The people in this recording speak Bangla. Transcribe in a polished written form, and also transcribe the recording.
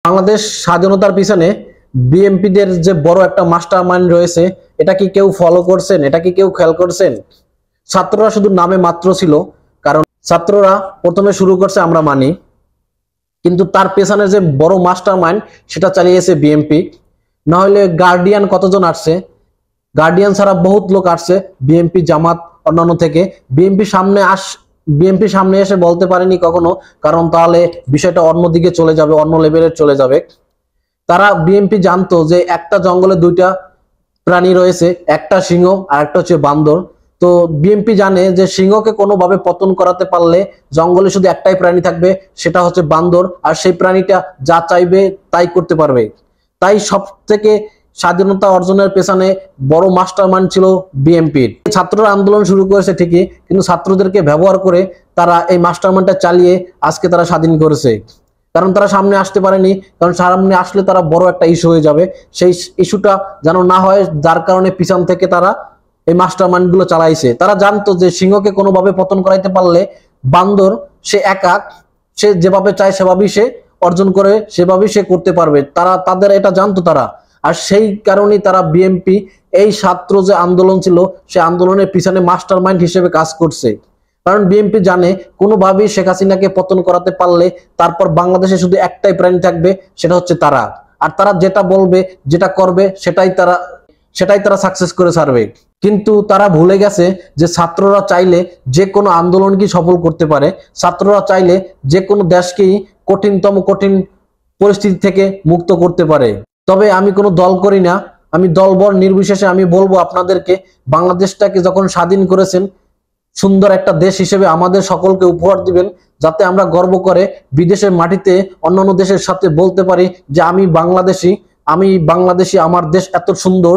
বাংলাদেশ স্বাধীনতার পিছনে বিএমপিদের যে বড় একটা মাস্টার মাইন্ড রয়েছে, এটা কি কেউ ফলো করছেন? এটা কি কেউ খেয়াল করছেন? ছাত্ররা শুধু নামে মাত্র ছিল, কারণ ছাত্ররা প্রথমে শুরু করছে আমরা মানি, কিন্তু তার পেছনে যে বড় মাস্টার মাইন্ড সেটা চালিয়েছে বিএমপি। না হলে গার্ডিয়ান কতজন আসছে, গার্ডিয়ান ছাড়া বহুত লোক আসছে বিএমপি, জামাত, অন্যান্য থেকে। বিএমপি সামনে এসে বলতে পারেনি কখনো, কারণ তাহলে বিষয়টা অন্যদিকে চলে যাবে, অন্য লেভেলে চলে যাবে। তারা বিএমপি জানতো যে একটা জঙ্গলে দুইটা প্রাণী রয়েছে, একটা সিংহ আর একটা হচ্ছে বান্দর। তো বিএমপি জানে যে সিংহকে কোনোভাবে পতন করাতে পারলে জঙ্গলে শুধু একটাই প্রাণী থাকবে, সেটা হচ্ছে বান্দর, আর সেই প্রাণীটা যা চাইবে তাই করতে পারবে। তাই সব থেকে স্বাধীনতা অর্জনের পেছনে বড় মাস্টারমাইন্ড ছিল বিএমপির। ছাত্ররা আন্দোলন শুরু করেছে ঠিকই, কিন্তু ছাত্রদেরকে ব্যবহার করে তারা এই মাস্টারমাইন্ডটা চালিয়ে আজকে তারা স্বাধীন করেছে। কারণ তারা সামনে আসতে পারেনি, কারণ সামনে আসলে তারা বড় একটা ইস্যু হয়ে যাবে। সেই ইস্যুটা যেন না হয়, যার কারণে পিছন থেকে তারা এই মাস্টারমাইন্ড গুলো চালাইছে। তারা জানতো যে সিংহকে কোনোভাবে পতন করাইতে পারলে বান্দর সে একা, সে যেভাবে চায় সেভাবেই সে অর্জন করে, সেভাবেই সে করতে পারবে। তাদের এটা জানতো তারা। আর সেই কারণেই তারা বিএমপি এই ছাত্র যে আন্দোলন ছিল, সে আন্দোলনের পিছনে মাস্টারমাইন্ড হিসেবে কাজ করছে। কারণ বিএমপি জানে কোনোভাবেই শেখ হাসিনাকে পতন করাতে পারলে তারপর বাংলাদেশে শুধু একটাই প্রাণী থাকবে, সেটা হচ্ছে তারা। আর তারা যেটা বলবে, যেটা করবে, সেটাই তারা সাকসেস করে ছাড়বে। কিন্তু তারা ভুলে গেছে যে ছাত্ররা চাইলে যে কোনো আন্দোলনকে সফল করতে পারে। ছাত্ররা চাইলে যে কোনো দেশকেই কঠিন পরিস্থিতি থেকে মুক্ত করতে পারে। তবে আমি কোনো দল করি না, আমি দলবল নির্বিশেষে আমি বলবো আপনাদেরকে, বাংলাদেশটাকে যখন স্বাধীন করেছেন, সুন্দর একটা দেশ হিসেবে আমাদের সকলকে উপহার দিবেন, যাতে আমরা গর্ব করে বিদেশের মাটিতে অন্যান্য দেশের সাথে বলতে পারি যে আমি বাংলাদেশি, আমার দেশ এত সুন্দর।